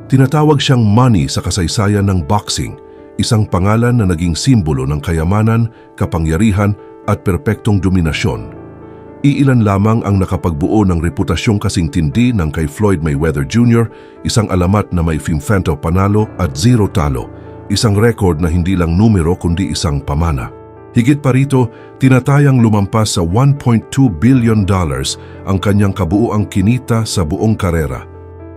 Tinatawag siyang Money sa kasaysayan ng boxing, isang pangalan na naging simbolo ng kayamanan, kapangyarihan at perpektong dominasyon. Iilan lamang ang nakapagbuo ng reputasyong kasing tindi ng kay Floyd Mayweather Jr., isang alamat na may 50 panalo at 0 talo, isang record na hindi lang numero kundi isang pamana. Higit pa rito, tinatayang lumampas sa $1.2 billion ang kanyang kabuuang kinita sa buong karera.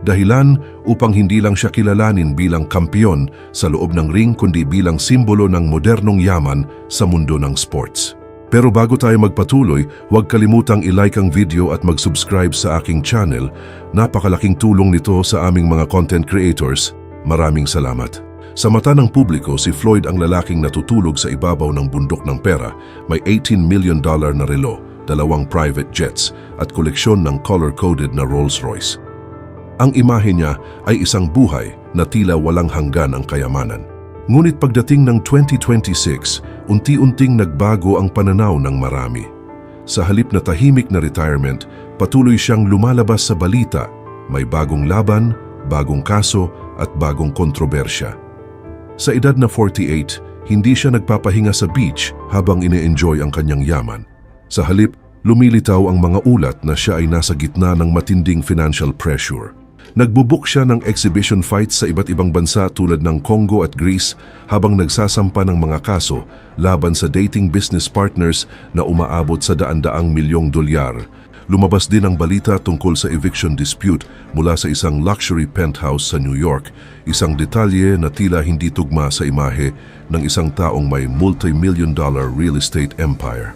Dahilan upang hindi lang siya kilalanin bilang kampiyon sa loob ng ring kundi bilang simbolo ng modernong yaman sa mundo ng sports. Pero bago tayo magpatuloy, huwag kalimutang i-like ang video at mag-subscribe sa aking channel. Napakalaking tulong nito sa aming mga content creators. Maraming salamat. Sa mata ng publiko, si Floyd ang lalaking natutulog sa ibabaw ng bundok ng pera. May $18 million na relo, 2 private jets at koleksyon ng color-coded na Rolls-Royce. Ang imahe niya ay isang buhay na tila walang hanggan ang kayamanan. Ngunit pagdating ng 2026, unti-unting nagbago ang pananaw ng marami. Sa halip na tahimik na retirement, patuloy siyang lumalabas sa balita. May bagong laban, bagong kaso at bagong kontrobersya. Sa edad na 48, hindi siya nagpapahinga sa beach habang ine-enjoy ang kanyang yaman. Sa halip, lumilitaw ang mga ulat na siya ay nasa gitna ng matinding financial pressure. Nagbubuk siya ng exhibition fights sa iba't ibang bansa tulad ng Congo at Greece habang nagsasampa ng mga kaso laban sa dating business partners na umaabot sa daan-daang milyong dolyar. Lumabas din ang balita tungkol sa eviction dispute mula sa isang luxury penthouse sa New York, isang detalye na tila hindi tugma sa imahe ng isang taong may multi-million-dollar real estate empire.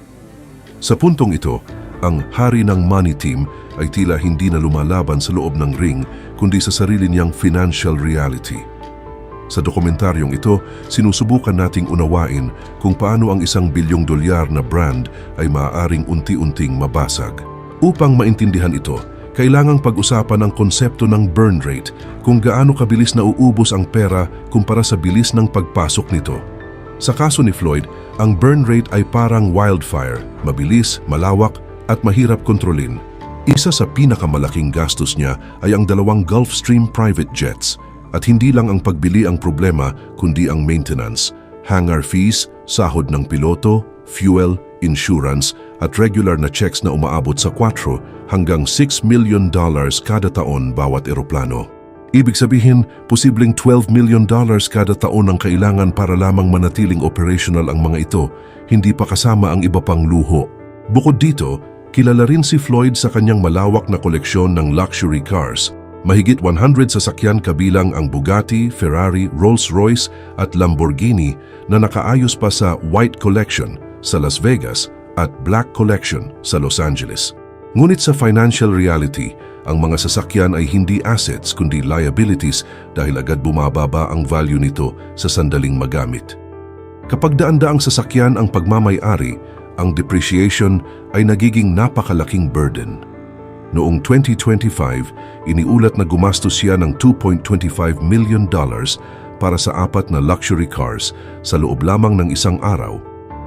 Sa puntong ito, ang hari ng money team ay tila hindi na lumalaban sa loob ng ring kundi sa sarili niyang financial reality. Sa dokumentaryong ito, sinusubukan nating unawain kung paano ang $1 bilyong na brand ay maaaring unti-unting mabasag. Upang maintindihan ito, kailangang pag-usapan ang konsepto ng burn rate, kung gaano kabilis nauubos ang pera kumpara sa bilis ng pagpasok nito. Sa kaso ni Floyd, ang burn rate ay parang wildfire, mabilis, malawak at mahirap kontrolin. Isa sa pinakamalaking gastos niya ay ang 2 Gulfstream private jets at hindi lang ang pagbili ang problema kundi ang maintenance, hangar fees, sahod ng piloto, fuel, insurance at regular na checks na umaabot sa 4 hanggang $6 million kada taon bawat eroplano. Ibig sabihin, posibleng $12 million kada taon ang kailangan para lamang manatiling operational ang mga ito, hindi pa kasama ang iba pang luho. Bukod dito, kilala rin si Floyd sa kanyang malawak na koleksyon ng luxury cars. Mahigit 100 sasakyan kabilang ang Bugatti, Ferrari, Rolls-Royce at Lamborghini na nakaayos pa sa White Collection sa Las Vegas at Black Collection sa Los Angeles. Ngunit sa financial reality, ang mga sasakyan ay hindi assets kundi liabilities dahil agad bumababa ang value nito sa sandaling magamit. Kapag daan-daang sasakyan ang pagmamay-ari, ang depreciation ay nagiging napakalaking burden. Noong 2025, iniulat na gumastos siya ng $2.25 million para sa 4 na luxury cars sa loob lamang ng isang araw.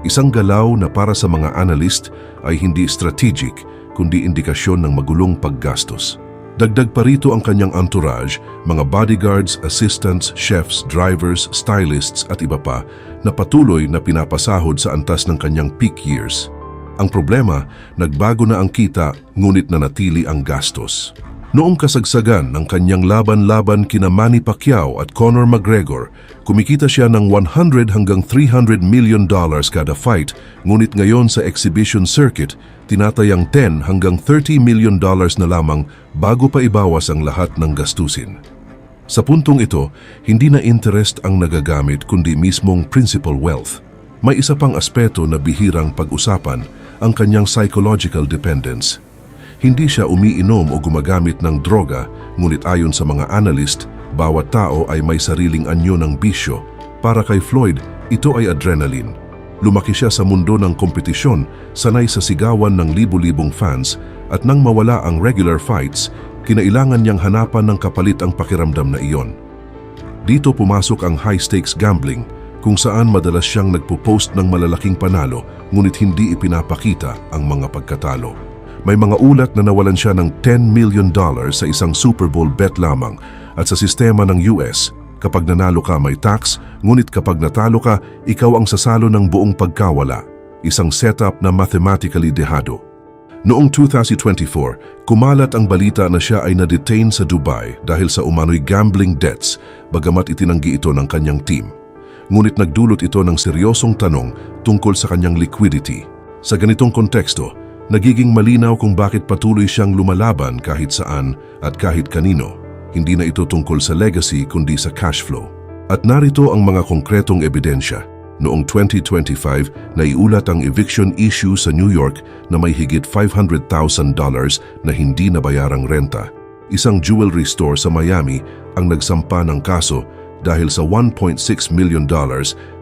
Isang galaw na para sa mga analyst ay hindi strategic kundi indikasyon ng magulong paggastos. Dagdag pa rito ang kanyang entourage, mga bodyguards, assistants, chefs, drivers, stylists at iba pa na patuloy na pinapasahod sa antas ng kanyang peak years. Ang problema, nagbago na ang kita ngunit nanatili ang gastos. Noong kasagsagan ng kanyang laban-laban kina Manny Pacquiao at Conor McGregor, kumikita siya ng $100 hanggang $300 million kada fight, ngunit ngayon sa exhibition circuit, tinatayang $10 hanggang $30 million na lamang bago pa ibawas ang lahat ng gastusin. Sa puntong ito, hindi na interest ang nagagamit kundi mismong principal wealth. May isa pang aspeto na bihirang pag-usapan, ang kanyang psychological dependence. Hindi siya umiinom o gumagamit ng droga, ngunit ayon sa mga analyst, bawat tao ay may sariling anyo ng bisyo. Para kay Floyd, ito ay adrenaline. Lumaki siya sa mundo ng kompetisyon, sanay sa sigawan ng libu-libong fans, at nang mawala ang regular fights, kinailangan niyang hanapan ng kapalit ang pakiramdam na iyon. Dito pumasok ang high-stakes gambling, kung saan madalas siyang nagpo-post ng malalaking panalo, ngunit hindi ipinapakita ang mga pagkatalo. May mga ulat na nawalan siya ng $10 million sa isang Super Bowl bet lamang At sa sistema ng US, kapag nanalo ka may tax, ngunit kapag natalo ka, ikaw ang sasalo ng buong pagkawala. Isang setup na mathematically dehado. Noong 2024, kumalat ang balita na siya ay na-detain sa Dubai dahil sa umano'y gambling debts, bagamat itinanggi ito ng kanyang team. Ngunit nagdulot ito ng seryosong tanong tungkol sa kanyang liquidity. Sa ganitong konteksto, nagiging malinaw kung bakit patuloy siyang lumalaban kahit saan at kahit kanino. Hindi na ito tungkol sa legacy kundi sa cash flow. At narito ang mga konkretong ebidensya. Noong 2025, naiulat ang eviction issue sa New York na may higit $500,000 na hindi nabayarang renta. Isang jewelry store sa Miami ang nagsampa ng kaso dahil sa $1.6 million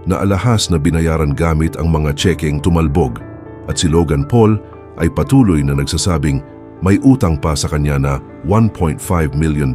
na alahas na binayaran gamit ang mga tsekeng tumalbog. At si Logan Paul ay patuloy na nagsasabing may utang pa sa kanya na $1.5 million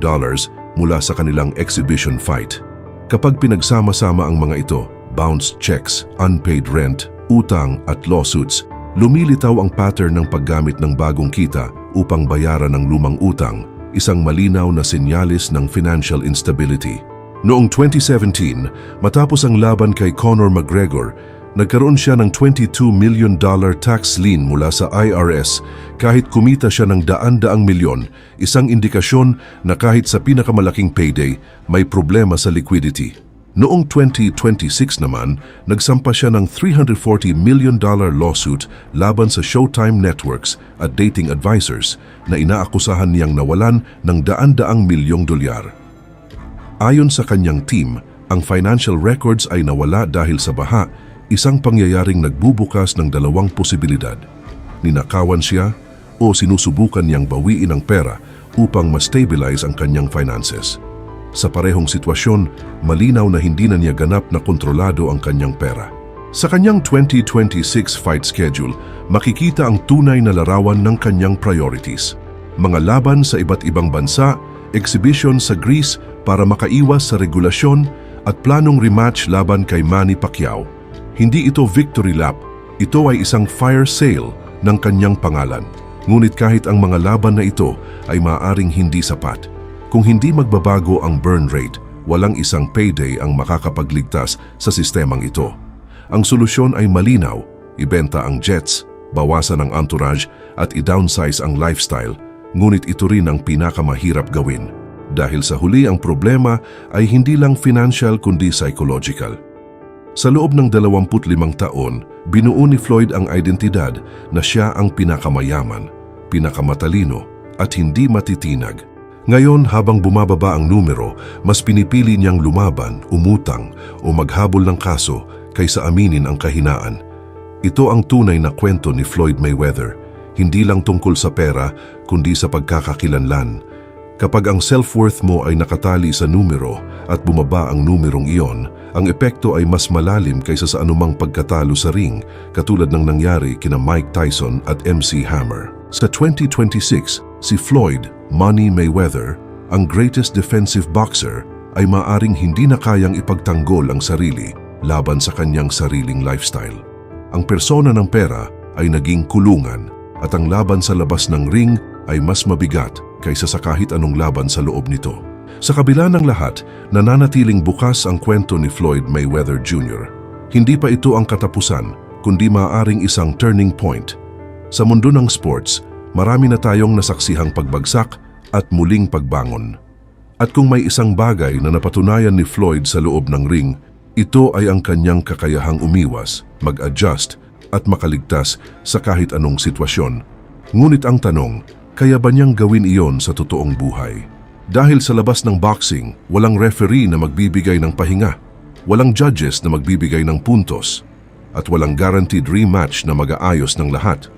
mula sa kanilang exhibition fight. Kapag pinagsama-sama ang mga ito, bounced checks, unpaid rent, utang at lawsuits, lumilitaw ang pattern ng paggamit ng bagong kita upang bayaran ang lumang utang, isang malinaw na senyalis ng financial instability. Noong 2017, matapos ang laban kay Conor McGregor, nagkaroon siya ng $22 million tax lien mula sa IRS kahit kumita siya ng daan-daang milyon, isang indikasyon na kahit sa pinakamalaking payday, may problema sa liquidity. Noong 2026 naman, nagsampa siya ng $340 million lawsuit laban sa Showtime Networks at dating advisors na inaakusahan niyang nawalan ng daan-daang milyong dolyar. Ayon sa kanyang team, ang financial records ay nawala dahil sa baha, isang pangyayaring nagbubukas ng dalawang posibilidad. Ninakawan siya o sinusubukan niyang bawiin ang pera upang ma-stabilize ang kanyang finances. Sa parehong sitwasyon, malinaw na hindi na niya ganap na kontrolado ang kanyang pera. Sa kanyang 2026 fight schedule, makikita ang tunay na larawan ng kanyang priorities. Mga laban sa iba't ibang bansa, exhibition sa Greece para makaiwas sa regulasyon at planong rematch laban kay Manny Pacquiao. Hindi ito victory lap, ito ay isang fire sale ng kanyang pangalan. Ngunit kahit ang mga laban na ito ay maaaring hindi sapat. Kung hindi magbabago ang burn rate, walang isang payday ang makakapagligtas sa sistemang ito. Ang solusyon ay malinaw, ibenta ang jets, bawasan ang entourage at i-downsize ang lifestyle, ngunit ito rin ang pinakamahirap gawin. Dahil sa huli ang problema ay hindi lang financial kundi psychological. Sa loob ng 25 taon, binuo ni Floyd ang identidad na siya ang pinakamayaman, pinakamatalino at hindi matitinag. Ngayon, habang bumababa ang numero, mas pinipili niyang lumaban, umutang o maghabol ng kaso kaysa aminin ang kahinaan. Ito ang tunay na kwento ni Floyd Mayweather, hindi lang tungkol sa pera kundi sa pagkakakilanlan. Kapag ang self-worth mo ay nakatali sa numero at bumaba ang numerong iyon, ang epekto ay mas malalim kaysa sa anumang pagkatalo sa ring, katulad ng nangyari kina Mike Tyson at MC Hammer. Sa 2026, si Floyd Money Mayweather, ang greatest defensive boxer, ay maaring hindi na kayang ipagtanggol ang sarili laban sa kanyang sariling lifestyle. Ang persona ng pera ay naging kulungan at ang laban sa labas ng ring ay mas mabigat kaysa sa kahit anong laban sa loob nito. Sa kabila ng lahat, nananatiling bukas ang kwento ni Floyd Mayweather Jr. Hindi pa ito ang katapusan, kundi maaaring isang turning point. Sa mundo ng sports, marami na tayong nasaksihang pagbagsak at muling pagbangon. At kung may isang bagay na napatunayan ni Floyd sa loob ng ring, ito ay ang kanyang kakayahang umiwas, mag-adjust at makaligtas sa kahit anong sitwasyon. Ngunit ang tanong, kaya ba niyang gawin iyon sa totoong buhay? Dahil sa labas ng boxing, walang referee na magbibigay ng pahinga, walang judges na magbibigay ng puntos, at walang guaranteed rematch na mag-aayos ng lahat.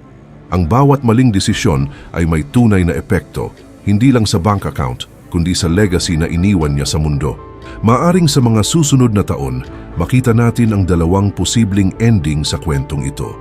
Ang bawat maling desisyon ay may tunay na epekto, hindi lang sa bank account, kundi sa legacy na iniwan niya sa mundo. Maaring sa mga susunod na taon, makita natin ang dalawang posibleng ending sa kwentong ito.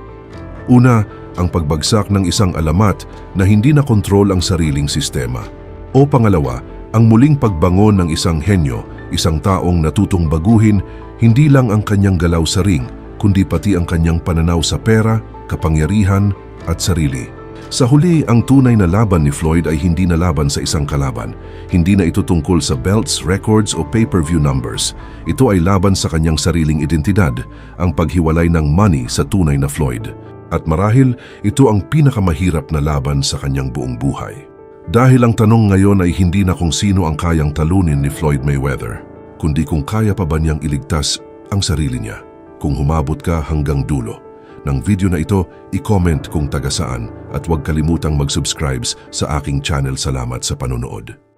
Una, ang pagbagsak ng isang alamat na hindi na kontrol ang sariling sistema. O pangalawa, ang muling pagbangon ng isang henyo, isang taong natutong baguhin hindi lang ang kanyang galaw sa ring, kundi pati ang kanyang pananaw sa pera, kapangyarihan at sarili. Sa huli, ang tunay na laban ni Floyd ay hindi na laban sa isang kalaban. Hindi na ito tungkol sa belts, records o pay-per-view numbers. Ito ay laban sa kanyang sariling identidad, ang paghiwalay ng money sa tunay na Floyd. At marahil, ito ang pinakamahirap na laban sa kanyang buong buhay. Dahil ang tanong ngayon ay hindi na kung sino ang kayang talunin ni Floyd Mayweather, kundi kung kaya pa ba niyang iligtas ang sarili niya. Kung humabot ka hanggang dulo ng video na ito, i-comment kung taga saan at huwag kalimutang mag-subscribe sa aking channel. Salamat sa panonood.